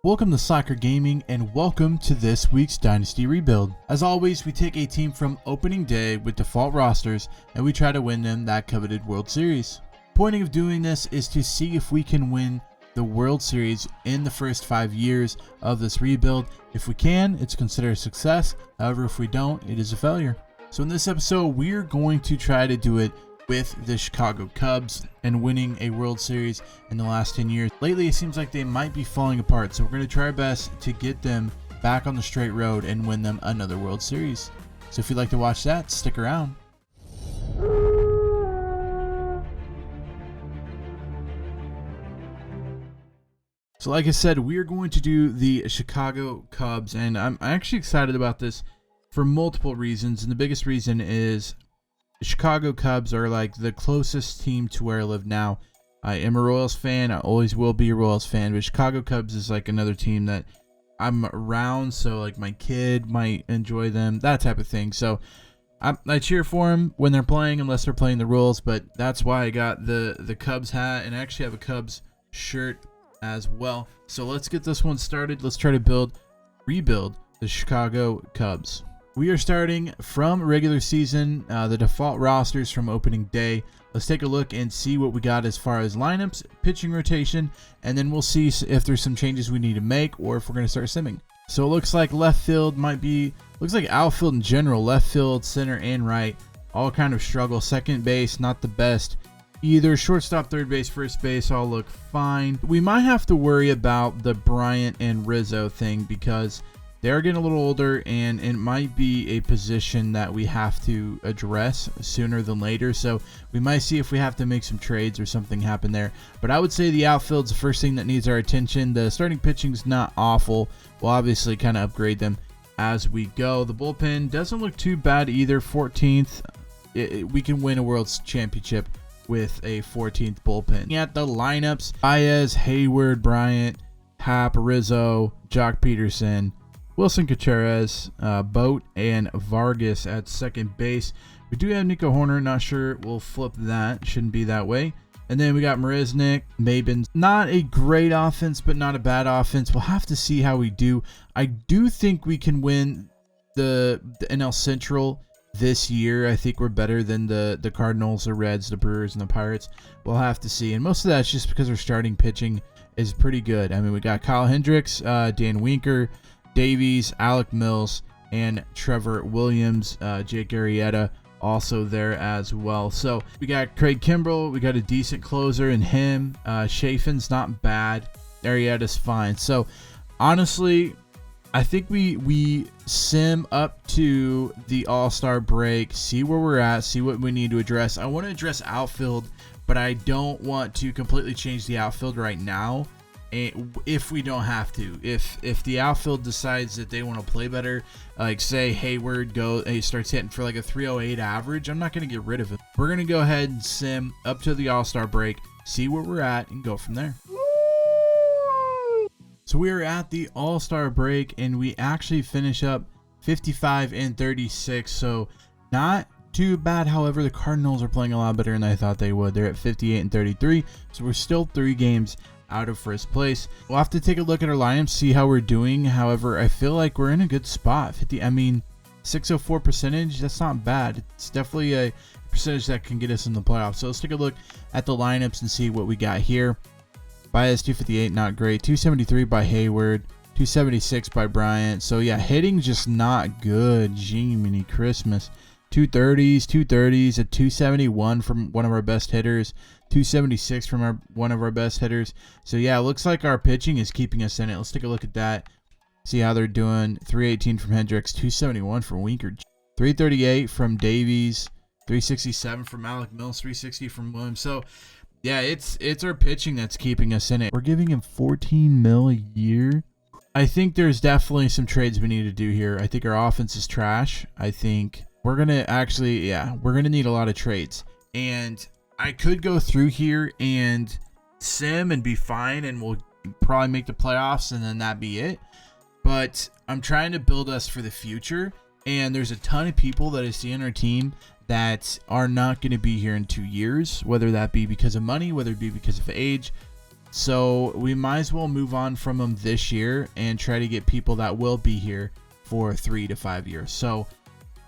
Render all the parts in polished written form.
Welcome to Soccer Gaming and welcome to this week's Dynasty Rebuild. As always, we take a team from opening day with default rosters and we try to win them that coveted World Series. Point of doing this is to see if we can win the World Series in the first 5 years of this rebuild. If we can, it's considered a success. However, if we don't, it is a failure. So in this episode, we're going to try to do it with the Chicago Cubs and winning a World Series in the last 10 years. Lately, it seems like they might be falling apart, so we're going to try our best to get them back on the straight road and win them another World Series. So if you'd like to watch that, stick around. So like I said, we're going to do the Chicago Cubs, and I'm actually excited about this for multiple reasons, and the biggest reason is the Chicago Cubs are like the closest team to where I live now. I am a Royals fan. I always will be a Royals fan, but Chicago Cubs is like another team that I'm around, so like my kid might enjoy them, that type of thing. So I cheer for them when they're playing, unless they're playing the Royals, but that's why I got the Cubs hat, and I actually have a Cubs shirt as well. So let's get this one started. Let's try to rebuild the Chicago Cubs. We are starting from regular season, the default rosters from opening day. Let's take a look and see what we got as far as lineups, pitching rotation, and then we'll see if there's some changes we need to make or if we're going to start simming. So it looks like left field looks like outfield in general, left field, center, and right, all kind of struggle. Second base, not the best either. Shortstop, third base, first base all look fine. We might have to worry about the Bryant and Rizzo thing because they're getting a little older, and it might be a position that we have to address sooner than later. So we might see if we have to make some trades or something happen there. But I would say the outfield's the first thing that needs our attention. The starting pitching's not awful. We'll obviously kind of upgrade them as we go. The bullpen doesn't look too bad either. 14th. We can win a World Championship with a 14th bullpen. At the lineups, Baez, Hayward, Bryant, Happ, Rizzo, Jock Peterson, Wilson Contreras, Boat, and Vargas at second base. We do have Nico Horner. Not sure we'll flip that. Shouldn't be that way. And then we got Marisnik, Mabin. Not a great offense, but not a bad offense. We'll have to see how we do. I do think we can win the NL Central this year. I think we're better than the Cardinals, the Reds, the Brewers, and the Pirates. We'll have to see. And most of that's just because our starting pitching is pretty good. I mean, we got Kyle Hendricks, Dan Winker, Davies, Alec Mills, and Trevor Williams, Jake Arrieta also there as well. So we got Craig Kimbrell. We got a decent closer in him. Chafin's not bad. Arrieta's fine. So honestly, I think we sim up to the All-Star break, see where we're at, see what we need to address. I want to address outfield, but I don't want to completely change the outfield right now. If we don't have to, if the outfield decides that they want to play better, like say Hayward starts hitting for like a 308 average, I'm not going to get rid of him. We're going to go ahead and sim up to the All-Star break, see where we're at, and go from there. So we are at the All-Star break, and we actually finish up 55 and 36, so not too bad. However, the Cardinals are playing a lot better than I thought they would. They're at 58 and 33, so we're still 3 games out of first place. We'll have to take a look at our lineup, see how we're doing. However, I feel like we're in a good spot. 604 percentage, that's not bad. It's definitely a percentage that can get us in the playoffs. So let's take a look at the lineups and see what we got here. Baez 258, not great. 273 by Hayward, 276 by Bryant. So yeah, hitting just not good. Jiminy Christmas. 230s, a 271 from one of our best hitters, 276 from one of our best hitters. So yeah, it looks like our pitching is keeping us in it. Let's take a look at that, see how they're doing. 318 from Hendricks, 271 from Winker, 338 from Davies, 367 from Alec Mills, 360 from Williams. So yeah, it's our pitching that's keeping us in it. We're giving him $14 million a year. I think there's definitely some trades we need to do here. I think our offense is trash. I think we're going to need a lot of trades. And I could go through here and sim and be fine, and we'll probably make the playoffs, and then that be it. But I'm trying to build us for the future, and there's a ton of people that I see on our team that are not going to be here in 2 years, whether that be because of money, whether it be because of age. So we might as well move on from them this year and try to get people that will be here for 3 to 5 years. So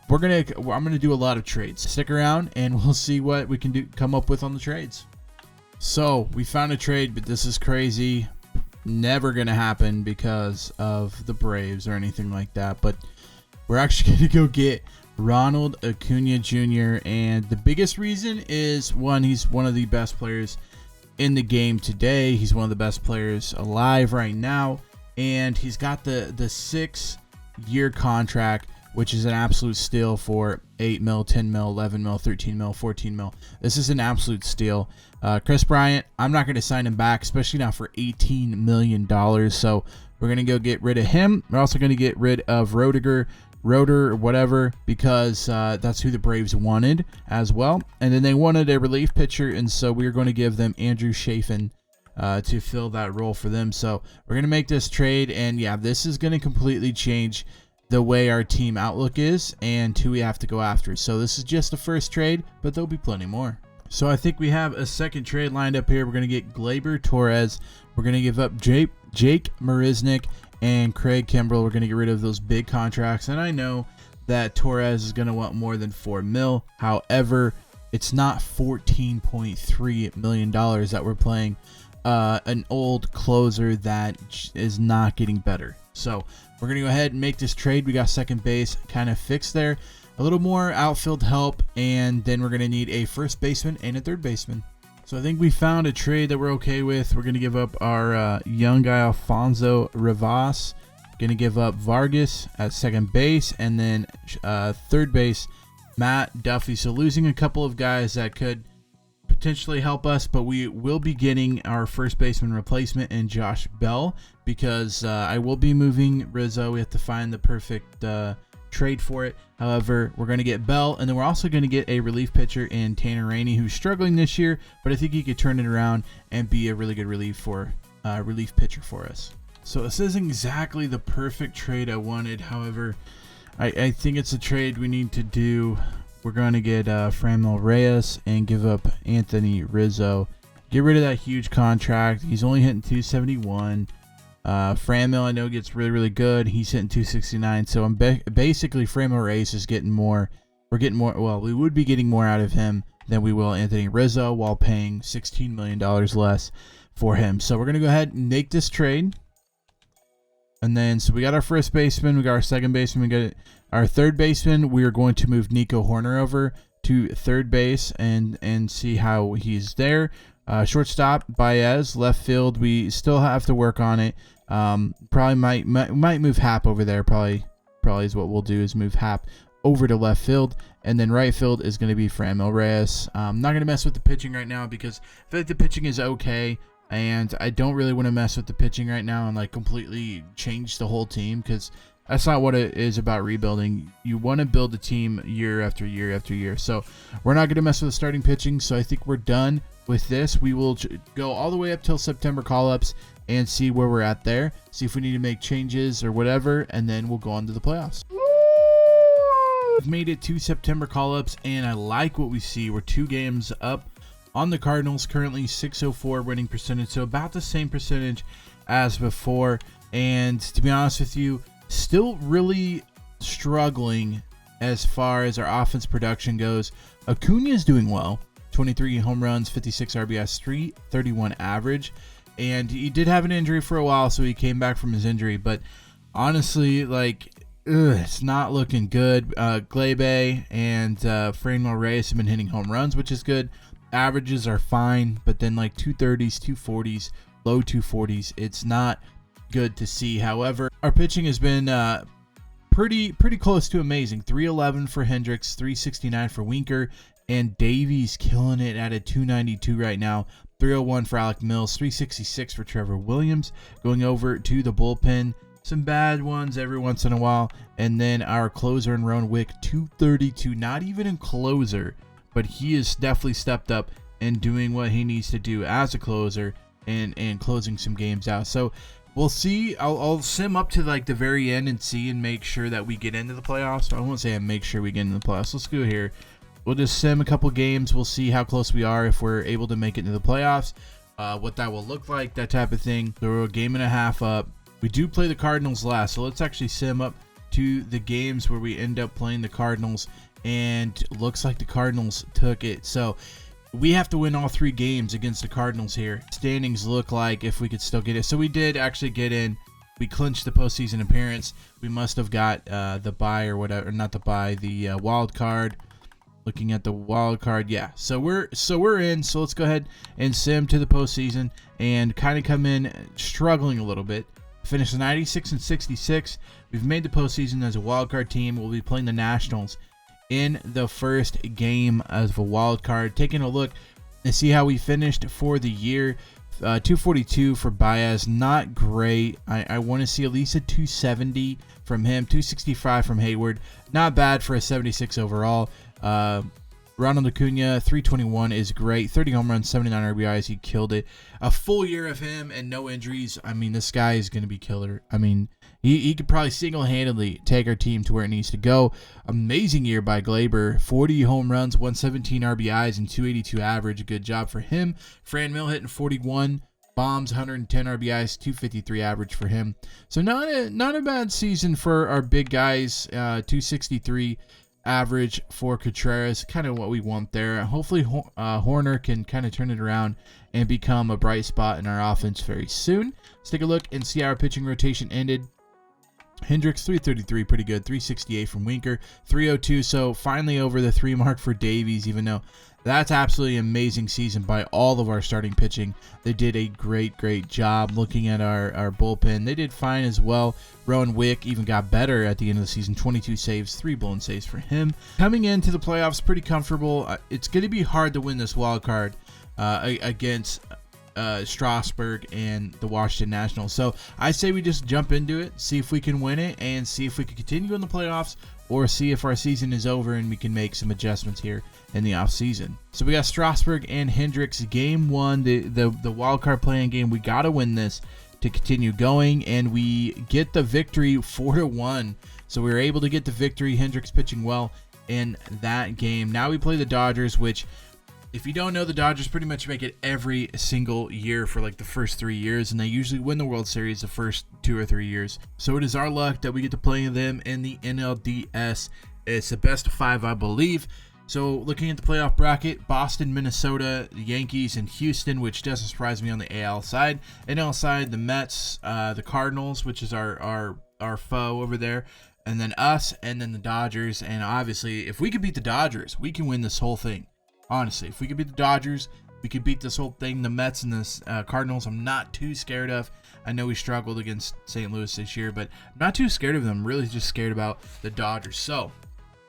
I'm gonna do a lot of trades. Stick around and we'll see what we can come up with on the trades. So we found a trade, but this is crazy. Never gonna happen because of the Braves or anything like that. But we're actually gonna go get Ronald Acuna Jr. And the biggest reason is, one, he's one of the best players in the game today. He's one of the best players alive right now, and he's got the 6-year contract, which is an absolute steal for 8 mil, 10 mil, 11 mil, 13 mil, 14 mil. This is an absolute steal. Chris Bryant, I'm not going to sign him back, especially not for $18 million. So we're going to go get rid of him. We're also going to get rid of Roder or whatever, because that's who the Braves wanted as well. And then they wanted a relief pitcher, and so we're going to give them Andrew Chafin to fill that role for them. So we're going to make this trade, and yeah, this is going to completely change the way our team outlook is and who we have to go after. So this is just the first trade, but there'll be plenty more. So I think we have a second trade lined up here. We're going to get Gleyber Torres. We're going to give up Jake Marisnick and Craig Kimbrell. We're going to get rid of those big contracts. And I know that Torres is going to want more than $4 million. However, it's not $14.3 million that we're playing an old closer that is not getting better. So we're going to go ahead and make this trade. We got second base kind of fixed there. A little more outfield help, and then we're going to need a first baseman and a third baseman. So I think we found a trade that we're okay with. We're going to give up our young guy, Alfonso Rivas. Going to give up Vargas at second base, and then third base, Matt Duffy. So losing a couple of guys that could potentially help us, but we will be getting our first baseman replacement in Josh Bell, because I will be moving Rizzo. We have to find the perfect trade for it. However, we're going to get Bell, and then we're also going to get a relief pitcher in Tanner Rainey, who's struggling this year, but I think he could turn it around and be a really good relief pitcher for us. So this isn't exactly the perfect trade I wanted. However, I think it's a trade we need to do. We're going to get Franmil Reyes and give up Anthony Rizzo. Get rid of that huge contract. He's only hitting 271. Franmil, I know, gets really, really good. He's hitting 269. So I'm basically, Franmil Reyes is getting more. We're getting more. Well, we would be getting more out of him than we will Anthony Rizzo, while paying $16 million less for him. So we're going to go ahead and make this trade. And then, so we got our first baseman, we got our second baseman, we got our third baseman. We are going to move Nico Horner over to third base and see how he's there. Shortstop, Baez. Left field, we still have to work on it. Probably might move Hap over there. Probably is what we'll do, is move Hap over to left field. And then right field is going to be Franmil Reyes. I'm not going to mess with the pitching right now, because I feel like the pitching is okay. And I don't really want to mess with the pitching right now and like completely change the whole team, because that's not what it is about rebuilding. You want to build a team year after year after year. So we're not going to mess with the starting pitching. So I think we're done with this. We will go all the way up till September call-ups and see where we're at there. See if we need to make changes or whatever, and then we'll go on to the playoffs. We've made it to September call-ups, and I like what we see. We're 2 games up on the Cardinals, currently 604 winning percentage, so about the same percentage as before. And to be honest with you, still really struggling as far as our offense production goes. Acuna is doing well, 23 home runs, 56 RBIs, 331 average, and he did have an injury for a while, so he came back from his injury. But honestly, like, it's not looking good. Gleyber and Franmil Reyes have been hitting home runs, which is good. Averages are fine, but then like 230s, 240s, low 240s, it's not good to see. However, our pitching has been pretty close to amazing. 311 for Hendricks, 369 for Winker, and Davies killing it at a 292 right now. 301 for Alec Mills, 366 for Trevor Williams. Going over to the bullpen, some bad ones every once in a while, and then our closer in Rowan Wick, 232. Not even a closer, but he has definitely stepped up and doing what he needs to do as a closer and closing some games out. So we'll see. I'll sim up to like the very end and see and make sure that we get into the playoffs. I won't say I make sure we get into the playoffs. Let's go here. We'll just sim a couple games. We'll see how close we are if we're able to make it into the playoffs. what that will look like, that type of thing. So we're a game and a half up. We do play the Cardinals last, so let's actually sim up to the games where we end up playing the Cardinals, and looks like the Cardinals took it. So we have to win all 3 games against the Cardinals here. Standings look like if we could still get it. So we did actually get in. We clinched the postseason appearance. We must have got the bye or whatever, not the bye, the wild card. Looking at the wild card, yeah. So we're in. So let's go ahead and sim to the postseason and kind of come in struggling a little bit. Finished 96-66. We've made the postseason as a wild card team. We'll be playing the Nationals in the first game of a wild card. Taking a look and see how we finished for the year. 242 for Baez, not great. I want to see at least a 270 from him. 265 from Hayward, not bad for a 76 overall. Ronald Acuna, 321 is great. 30 home runs, 79 RBIs. He killed it. A full year of him and no injuries. I mean, this guy is going to be killer. I mean, he could probably single-handedly take our team to where it needs to go. Amazing year by Glaber. 40 home runs, 117 RBIs, and 282 average. Good job for him. Fran Mill hitting 41 bombs, 110 RBIs, 253 average for him. So not a bad season for our big guys. 263 average for Contreras, kind of what we want there. Hopefully Horner can kind of turn it around and become a bright spot in our offense very soon. Let's take a look and see how our pitching rotation ended. Hendricks, 333, pretty good. 368 from Winker, 302. So finally over the 3 mark for Davies, even though that's absolutely amazing season by all of our starting pitching. They did a great job. Looking at our bullpen, they did fine as well. Rowan Wick even got better at the end of the season. 22 saves, 3 blown saves for him. Coming into the playoffs, pretty comfortable. It's going to be hard to win this wild card against Strasburg and the Washington Nationals. So I say we just jump into it, see if we can win it, and see if we can continue in the playoffs, or see if our season is over and we can make some adjustments here in the off season. So we got Strasburg and Hendricks, game 1, the wild card playing game. We got to win this to continue going, and we get the victory 4-1. So we were able to get the victory. Hendricks pitching well in that game. Now we play the Dodgers, which, if you don't know, the Dodgers pretty much make it every single year for like the first 3 years, and they usually win the World Series the first 2 or 3 years. So it is our luck that we get to play them in the NLDS. It's the best of 5, I believe. So looking at the playoff bracket, Boston, Minnesota, the Yankees, and Houston, which doesn't surprise me on the AL side. NL side, the Mets, the Cardinals, which is our foe over there, and then us, and then the Dodgers. And obviously, if we could beat the Dodgers, we can win this whole thing. Honestly, if we could beat the Dodgers, we could beat this whole thing. The Mets and the Cardinals, I'm not too scared of. I know we struggled against St. Louis this year, but I'm not too scared of them. I'm really just scared about the Dodgers. So,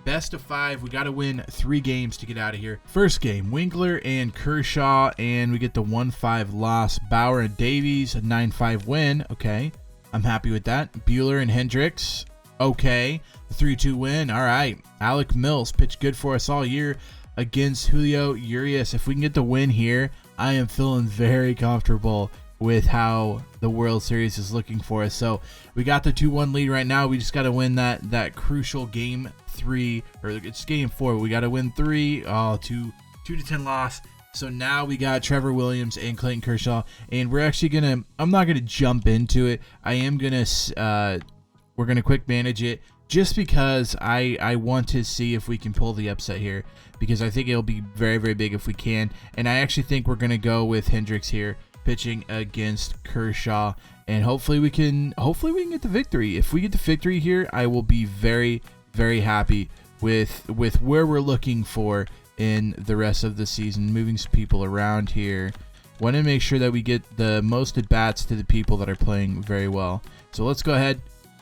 best of 5. We got to win 3 games to get out of here. First game, Winkler and Kershaw, and we get the 1-5 loss. Bauer and Davies, a 9-5 win. Okay, I'm happy with that. Buehler and Hendricks. Okay, a 3-2 win. All right. Alec Mills pitched good for us all year against Julio Urias. If we can get the win here, I am feeling very comfortable with how the World Series is looking for us. So we got the 2-1 lead right now. We just got to win that crucial game 3, or it's game 4. We got to win 3. 2-10 loss. So now we got Trevor Williams and Clayton Kershaw, and we're actually gonna. I'm not gonna jump into it. I am gonna. We're gonna quick manage it, just because I want to see if we can pull the upset here, because I think it'll be very big if we can. And I actually think we're going to go with Hendricks here pitching against Kershaw, and hopefully we can get the victory. If we get the victory here, I will be very happy with where we're looking for in the rest of the season. Moving some people around here. Want to make sure that we get the most at bats to the people that are playing very well. So let's go ahead,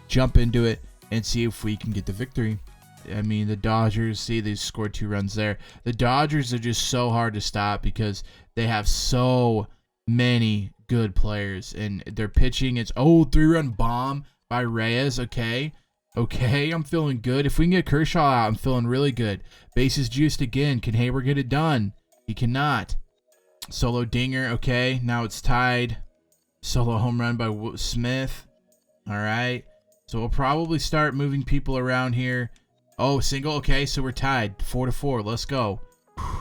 jump into it, and see if we can get the victory. I mean, the Dodgers, see, they scored 2 runs there. The Dodgers are just so hard to stop because they have so many good players, and their pitching, it's 3-run bomb by Reyes. Okay, I'm feeling good. If we can get Kershaw out, I'm feeling really good. Bases juiced again. Can Hayward get it done? He cannot. Solo dinger. Okay, now it's tied. Solo home run by Smith. All right. So we'll probably start moving people around here. Oh, single. Okay, so we're tied 4-4. Let's go.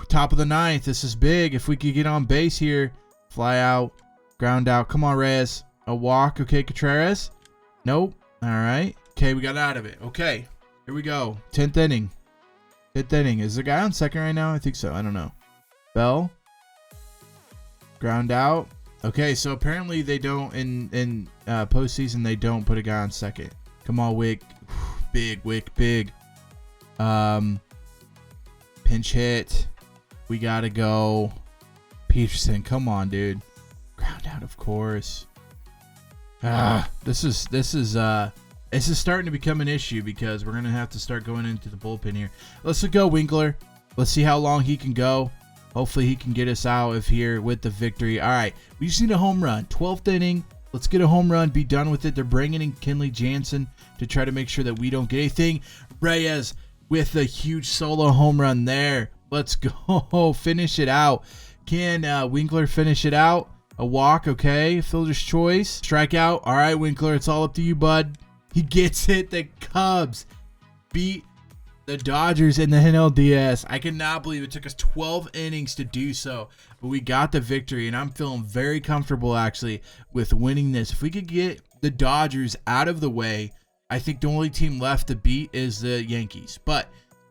Top of the 9th. This is big. If we could get on base here, Fly out. Ground out. Come on, Reyes. A walk. Okay, Contreras. Nope. All right. Okay, we got out of it. Okay. Here we go. 10th inning. 5th inning. Is the guy on second right now? I think so. I don't know. Bell. Ground out. Okay, so apparently they don't in postseason they don't put a guy on second. Come on, Wick. Big Wick, big. Pinch hit. We gotta go. Peterson, come on, dude. Ground out, of course. This is starting to become an issue because we're gonna have to start going into the bullpen here. Let's go, Winkler. Let's see how long he can go. Hopefully he can get us out of here with the victory. All right, we just need a home run. 12th inning. Let's get a home run. Be done with it. They're bringing in Kenley Jansen to try to make sure that we don't get anything. Reyes with a huge solo home run there. Let's go. Finish it out. Can Winkler finish it out? A walk, okay. Fielder's choice. Strikeout. All right, Winkler, it's all up to you, bud. He gets it. The Cubs beat the Dodgers in the NLDS. I cannot believe it took us 12 innings to do so, but we got the victory, and I'm feeling very comfortable, actually, with winning this. If we could get the Dodgers out of the way, I think the only team left to beat is the Yankees. But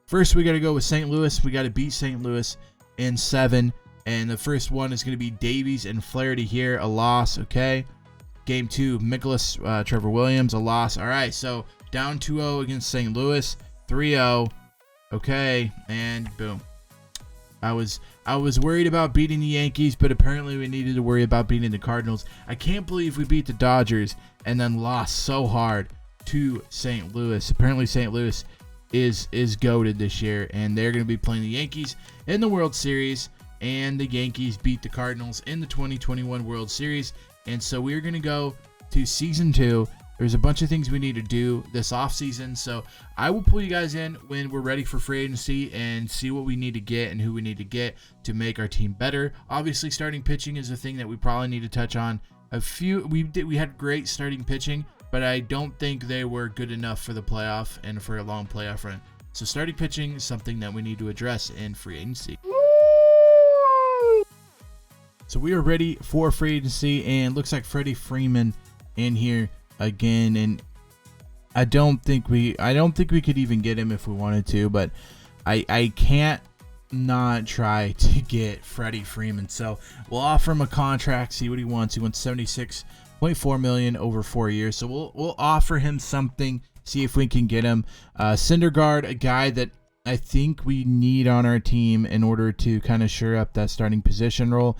first, we got to go with St. Louis. We got to beat St. Louis in 7, and the first one is going to be Davies and Flaherty here, a loss, okay. Game 2, Nicholas, Trevor Williams, a loss. All right, so down 2-0 against St. Louis. 3-0. Okay, and boom. I was worried about beating the Yankees, but apparently we needed to worry about beating the Cardinals. I can't believe we beat the Dodgers and then lost so hard to St. Louis. Apparently St. Louis is goated this year, and they're going to be playing the Yankees in the World Series, and the Yankees beat the Cardinals in the 2021 World Series. And so we're going to go to Season 2. There's a bunch of things we need to do this offseason, so I will pull you guys in when we're ready for free agency and see what we need to get and who we need to get to make our team better. Obviously, starting pitching is a thing that we probably need to touch on. We had great starting pitching, but I don't think they were good enough for the playoff and for a long playoff run. So starting pitching is something that we need to address in free agency. So we are ready for free agency, and looks like Freddie Freeman in here again, and I don't think we could even get him if we wanted to, but I can't not try to get Freddie Freeman. So we'll offer him a contract, see what he wants. He wants $76.4 million over 4 years. So we'll offer him something, see if we can get him. Syndergaard, a guy that I think we need on our team in order to kind of shore up that starting position role.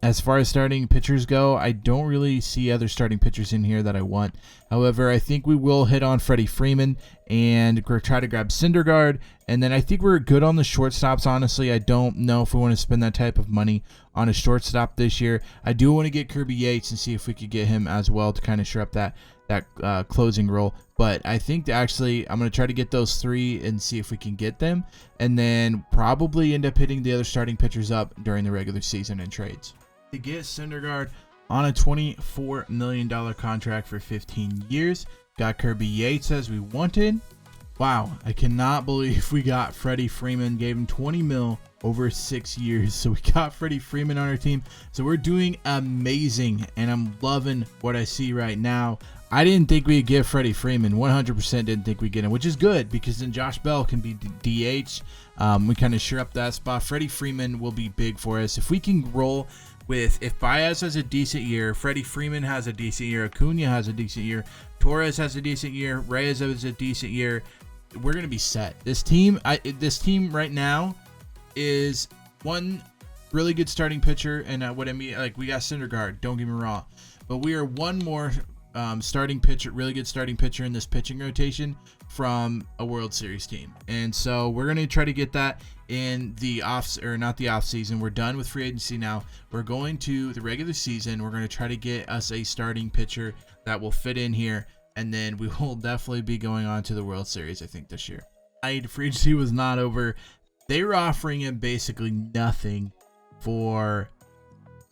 As far as starting pitchers go, I don't really see other starting pitchers in here that I want. However, I think we will hit on Freddie Freeman and try to grab Syndergaard. And then I think we're good on the shortstops, honestly. I don't know if we want to spend that type of money on a shortstop this year. I do want to get Kirby Yates and see if we could get him as well to kind of shore up that closing role. But I think actually I'm going to try to get those 3 and see if we can get them, and then probably end up hitting the other starting pitchers up during the regular season and trades. To get Syndergaard on a $24 million contract for 15 years. Got Kirby Yates as we wanted. Wow, I cannot believe we got Freddie Freeman, gave him $20 million over 6 years. So we got Freddie Freeman on our team. So we're doing amazing, and I'm loving what I see right now. I didn't think we'd get Freddie Freeman. 100% didn't think we'd get him, which is good because then Josh Bell can be DH. We kind of shore up that spot. Freddie Freeman will be big for us. If we can roll with, if Baez has a decent year, Freddie Freeman has a decent year, Acuna has a decent year, Torres has a decent year, Reyes has a decent year, we're going to be set. This team right now is one really good starting pitcher, and what I mean, like, we got Syndergaard, don't get me wrong, but we are one more starting pitcher, really good starting pitcher in this pitching rotation from a World Series team. And so we're going to try to get that in the not the off season. We're done with free agency now. We're going to the regular season. We're going to try to get us a starting pitcher that will fit in here, and then we will definitely be going on to the World Series, I think, this year. Free agency was not over. They were offering him basically nothing for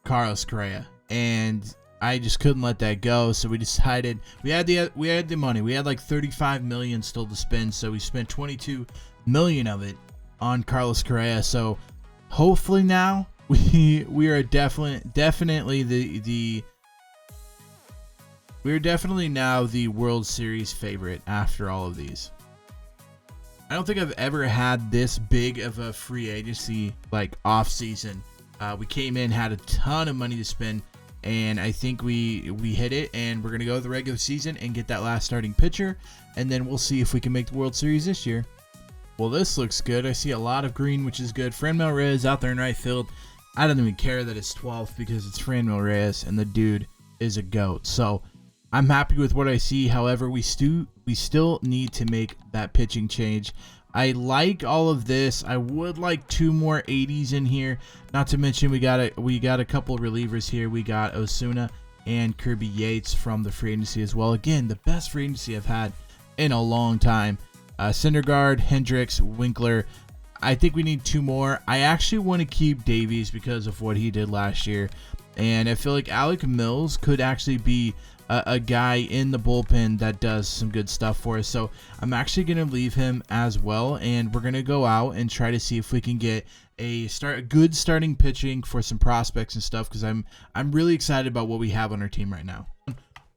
Carlos Correa, and I just couldn't let that go. So we decided we had the money. We had like $35 million still to spend, so we spent $22 million of it on Carlos Correa. So hopefully now we are definitely now the World Series favorite after all of these. I don't think I've ever had this big of a free agency like off season. We came in, had a ton of money to spend, and I think we hit it, and we're gonna go the regular season and get that last starting pitcher, and then we'll see if we can make the World Series this year. Well, this looks good. I see a lot of green, which is good. Franmil Reyes out there in right field. I don't even care that it's 12th because it's Franmil Reyes, and the dude is a GOAT. So I'm happy with what I see. However, we still need to make that pitching change. I like all of this. I would like 2 more 80s in here. Not to mention we got a couple relievers here. We got Osuna and Kirby Yates from the free agency as well. Again, the best free agency I've had in a long time. Syndergaard, Hendricks, Winkler. I think we need 2 more. I actually want to keep Davies because of what he did last year, and I feel like Alec Mills could actually be a guy in the bullpen that does some good stuff for us. So I'm actually going to leave him as well, and we're going to go out and try to see if we can get a good starting pitching for some prospects and stuff, because I'm really excited about what we have on our team right now.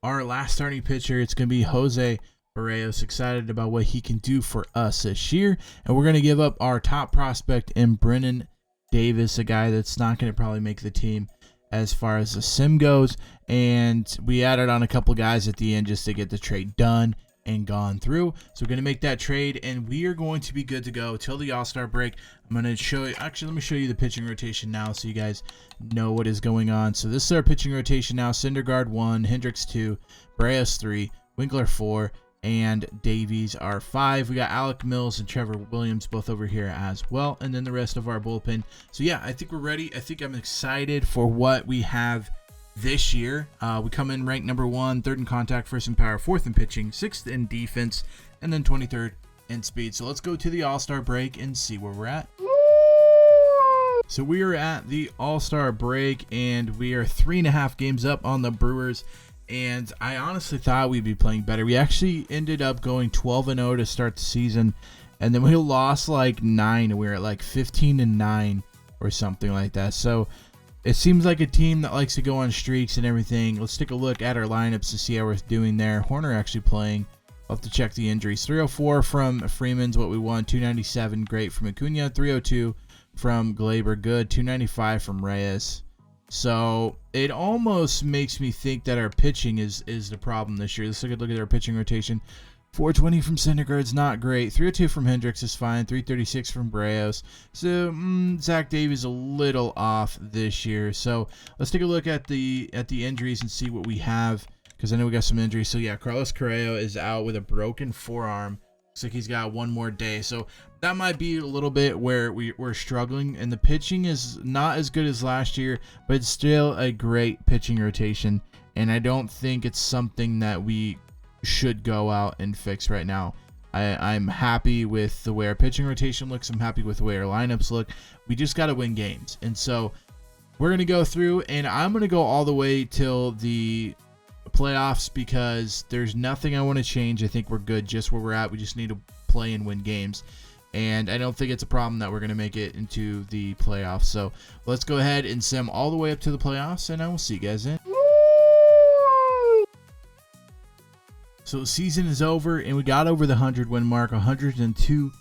Our last starting pitcher, it's going to be Jose Barrios. Excited about what he can do for us this year, and we're going to give up our top prospect in Brennan Davis, a guy that's not going to probably make the team as far as the sim goes, and we added on a couple guys at the end just to get the trade done and gone through. So we're going to make that trade, and we are going to be good to go till the All-Star break. I'm going to show you, actually let me show you the pitching rotation now so you guys know what is going on. So this is our pitching rotation now. Syndergaard 1, Hendricks 2, Barrios 3, Winkler 4, and Davies are 5. We got Alec Mills and Trevor Williams both over here as well, and then the rest of our bullpen. So yeah, I think we're ready. I think I'm excited for what we have this year. We come in ranked number 1, 3rd in contact, 1st in power, 4th in pitching, 6th in defense, and then 23rd in speed. So let's go to the All-Star break and see where we're at. So we are at the All-Star break, and we are 3.5 games up on the Brewers. And I honestly thought we'd be playing better. We actually ended up going 12-0 to start the season, and then we lost like 9, and we were at like 15-9 or something like that. So it seems like a team that likes to go on streaks and everything. Let's take a look at our lineups to see how we're doing there. Horner actually playing. I'll have to check the injuries. 304 from Freeman's what we want. 297 great from Acuna. 302 from Glaber, good. 295 from Reyes. So it almost makes me think that our pitching is the problem this year. Let's look at our pitching rotation. 420 from Syndergaard's not great. 302 from Hendricks is fine. 336 from Barrios. So Zach Davies a little off this year. So let's take a look at the injuries and see what we have, because I know we got some injuries. So yeah, Carlos Correa is out with a broken forearm. Looks like he's got 1 more day. So that might be a little bit where we're struggling, and the pitching is not as good as last year, but it's still a great pitching rotation, and I don't think it's something that we should go out and fix right now. I'm happy with the way our pitching rotation looks. I'm happy with the way our lineups look. We just got to win games, and so we're going to go through, and I'm going to go all the way till the playoffs because there's nothing I want to change. I think we're good just where we're at. We just need to play and win games, and I don't think it's a problem that we're going to make it into the playoffs. So let's go ahead and sim all the way up to the playoffs, and I will see you guys then. So the season is over, and we got over the 100 win mark, 102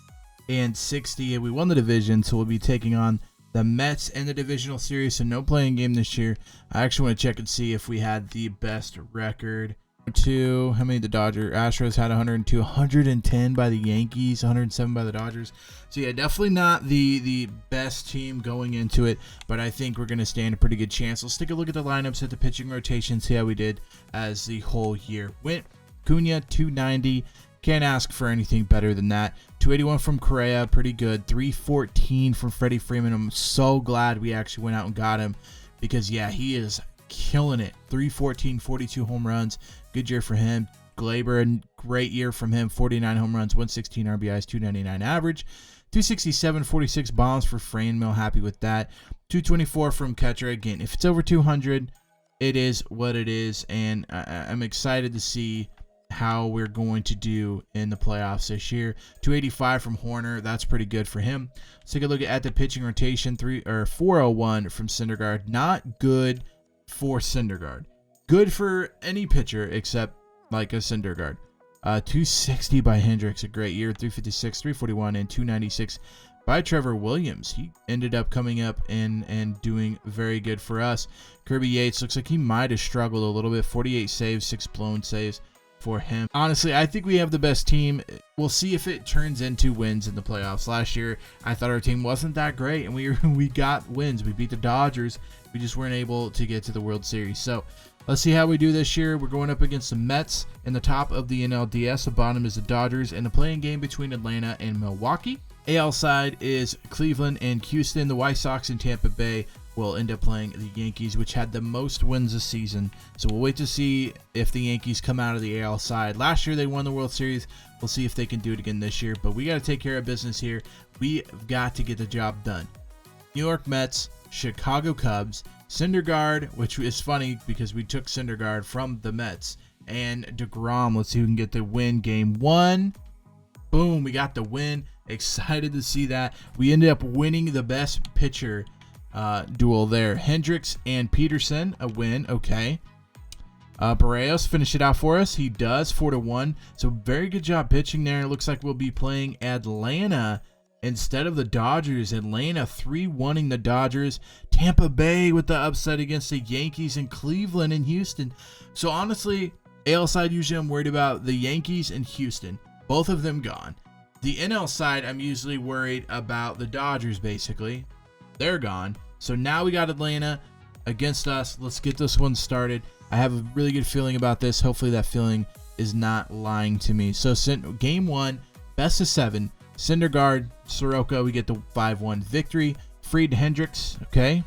and 60, and we won the division. So we'll be taking on the Mets in the divisional series, so no playing game this year. I actually want to check and see if we had the best record. How many the Astros had? 102, 110 by the Yankees, 107 by the Dodgers. So yeah, definitely not the best team going into it, but I think we're going to stand a pretty good chance. Let's take a look at the lineups, at the pitching rotation, see how we did as the whole year went. Cunha, 290. Can't ask for anything better than that. 281 from Correa, pretty good. 314 from Freddie Freeman. I'm so glad we actually went out and got him because, yeah, he is killing it. 314, 42 home runs. Good year for him. Glaber, a great year from him. 49 home runs, 116 RBIs, 299 average. 267, 46 bombs for Franmil. Happy with that. 224 from catcher. Again, if it's over 200, it is what it is, and I'm excited to see how we're going to do in the playoffs this year. 285 from Horner, that's pretty good for him. Let's take a look at the pitching rotation. 401 from Syndergaard. Not good for Syndergaard. Good for any pitcher except like a Syndergaard. 260 by Hendricks, a great year. 356, 341, and 296 by Trevor Williams. He ended up coming up and doing very good for us. Kirby Yates looks like he might have struggled a little bit. 48 saves, 6 blown saves for him. Honestly, I think we have the best team. We'll see if it turns into wins in the playoffs. Last year, I thought our team wasn't that great, and we got wins. We beat the Dodgers. We just weren't able to get to the World Series. So let's see how we do this year. We're going up against the Mets in the top of the NLDS. The bottom is the Dodgers, and the playing game between Atlanta and Milwaukee. AL side is Cleveland and Houston. The White Sox and Tampa Bay will end up playing the Yankees, which had the most wins this season. So we'll wait to see if the Yankees come out of the AL side. Last year they won the World Series. We'll see if they can do it again this year. But we got to take care of business here. We've got to get the job done. New York Mets, Chicago Cubs, Syndergaard, which is funny because we took Syndergaard from the Mets, and DeGrom. Let's see who can get the win. Game 1. Boom, we got the win. Excited to see that. We ended up winning the best pitcher duel there. Hendricks and Peterson, a win. Okay. Barrios finish it out for us. He does, 4-1. So very good job pitching there. It looks like we'll be playing Atlanta instead of the Dodgers. Atlanta 3-1ing the Dodgers. Tampa Bay with the upset against the Yankees, and Cleveland and Houston. So honestly, AL side usually I'm worried about the Yankees and Houston. Both of them gone. The NL side, I'm usually worried about the Dodgers, basically. They're gone. So now we got Atlanta against us. Let's get this one started. I have a really good feeling about this. Hopefully that feeling is not lying to me. So game 1, best of 7. Syndergaard, Soroka, we get the 5-1 victory. Fried, Hendricks, okay.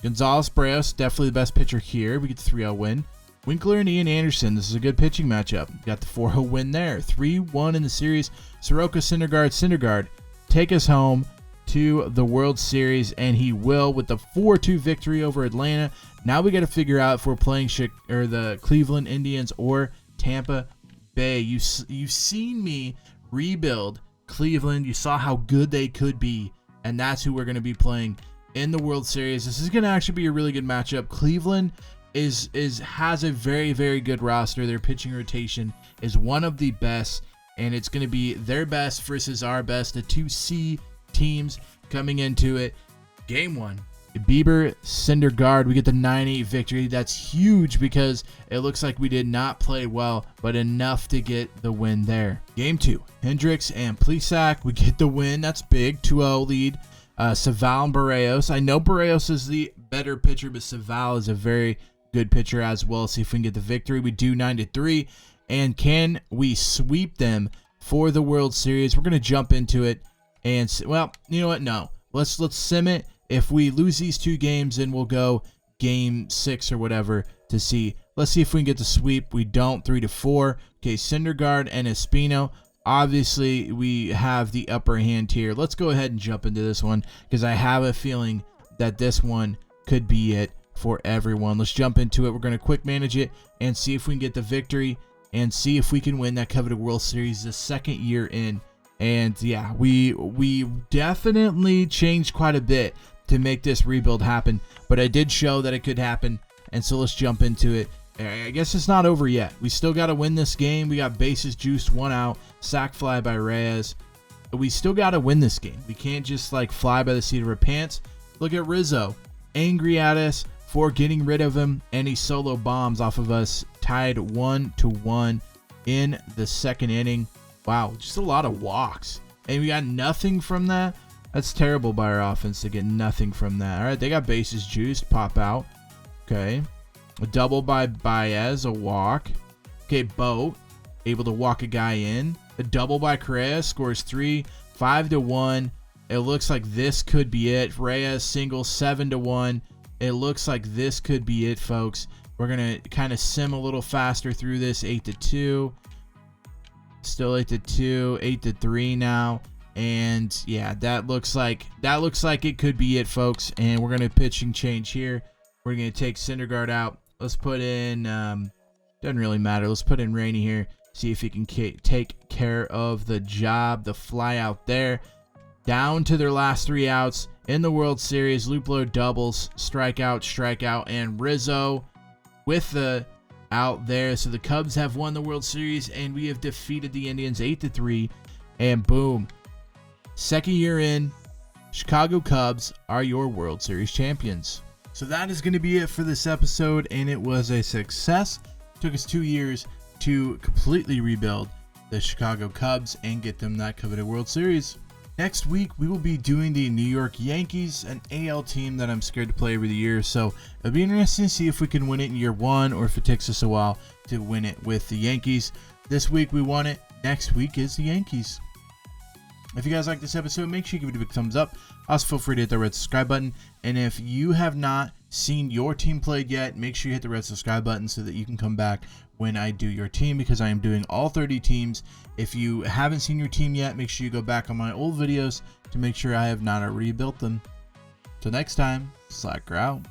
Gonzalez, Barrios, definitely the best pitcher here. We get the 3-0 win. Winkler and Ian Anderson, this is a good pitching matchup. Got the 4-0 win there. 3-1 in the series. Soroka, Syndergaard, take us home to the World Series, and he will with the 4-2 victory over Atlanta. Now we got to figure out if we're playing the Cleveland Indians or Tampa Bay. You've seen me rebuild Cleveland. You saw how good they could be, and that's who we're going to be playing in the World Series. This is going to actually be a really good matchup. Cleveland has a very, very good roster. Their pitching rotation is one of the best, and it's going to be their best versus our best, the 2C teams coming into it. Game 1, Bieber, Syndergaard, we get the 9-8 victory. That's huge because it looks like we did not play well, but enough to get the win there. Game 2, Hendricks and Plesac, we get the win. That's big, 2-0 lead. Saval and Barrios. I know Barrios is the better pitcher, but Saval is a very good pitcher as well. See if we can get the victory. We do 9-3, and can we sweep them for the World Series? We're going to jump into it. And, well, you know what? No. Let's sim it. If we lose these 2 games, then we'll go game 6 or whatever to see. Let's see if we can get the sweep. We don't. 3-4. Okay, Syndergaard and Espino. Obviously, we have the upper hand here. Let's go ahead and jump into this one because I have a feeling that this one could be it for everyone. Let's jump into it. We're going to quick manage it and see if we can get the victory and see if we can win that coveted World Series the second year in. And yeah, we definitely changed quite a bit to make this rebuild happen, but I did show that it could happen, and so let's jump into it. I guess it's not over yet. We still got to win this game. We got bases juiced, 1 out, sac fly by Reyes. We still got to win this game. We can't just like fly by the seat of our pants. Look at Rizzo, angry at us for getting rid of him, and he solo bombs off of us, tied 1-1 in the second inning. Wow, just a lot of walks. And we got nothing from that. That's terrible by our offense to get nothing from that. All right, they got bases juiced. Pop out. Okay. A double by Baez, a walk. Okay, Boat, able to walk a guy in. A double by Correa, scores 3, 5-1. It looks like this could be it. Reyes, single, 7-1. It looks like this could be it, folks. We're going to kind of sim a little faster through this, 8-2. Still 8-2, 8-3 now, and yeah, that looks like it could be it, folks. And we're gonna pitching change here. We're gonna take Syndergaard out. Let's put in Doesn't really matter. Let's put in Rainey here. See if he can take care of the job. The fly out there. Down to their last 3 outs in the World Series. Luplow doubles, strikeout, and Rizzo with the out there. So the Cubs have won the World Series, and we have defeated the Indians 8-3. And boom, second year in, Chicago Cubs are your World Series champions. So that is going to be it for this episode, and it was a success. It took us 2 years to completely rebuild the Chicago Cubs and get them that coveted World Series. Next week, we will be doing the New York Yankees, an AL team that I'm scared to play every year. So it'll be interesting to see if we can win it in year 1 or if it takes us a while to win it with the Yankees. This week we won it. Next week is the Yankees. If you guys like this episode, make sure you give it a big thumbs up. Also, feel free to hit the red subscribe button. And if you have not seen your team played yet, make sure you hit the red subscribe button so that you can come back when I do your team, because I am doing all 30 teams. If you haven't seen your team yet, make sure you go back on my old videos to make sure I have not already built them. Till next time, Slacker out.